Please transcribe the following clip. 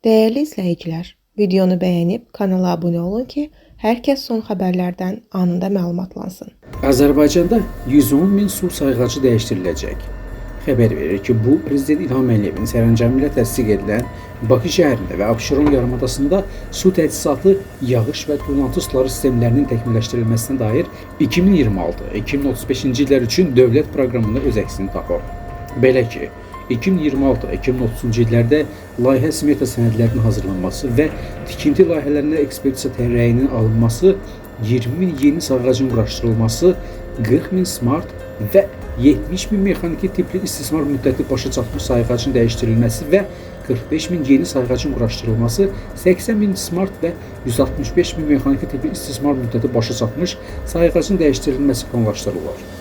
Değerli izləyicilər, videonu bəyənib kanala abunə olun ki, hər kəs son xəbərlərdən anında məlumatlansın. Azərbaycanda 110 min su sayğacı dəyişdiriləcək. Xəbər verir ki, bu Prezident İlham Əliyevin sərəncamı ilə təsdiq edilən Bakı şəhərində və Abşeron yarımadasında su təchizatı, yağış və tullantı suları sistemlərinin təkmilləşdirilməsinə dair 2026-2035-ci illər üçün dövlət proqramında öz əksini tapır. Belə ki, 2026-2030-cu illərdə layihə smeta sənədlərinin hazırlanması və tikinti layihələrində ekspedisiya rəyinin alınması, 20 min yeni sayğacın quraşdırılması, 40 min smart və 70 min mexaniki tipli istismar müddəti başa çatmış sayğacın dəyişdirilməsi və 45 min yeni sayğacın quraşdırılması, 80 min smart və 165 min mexaniki tipli istismar müddəti başa çatmış sayğacın dəyişdirilməsi planlaşdırılır.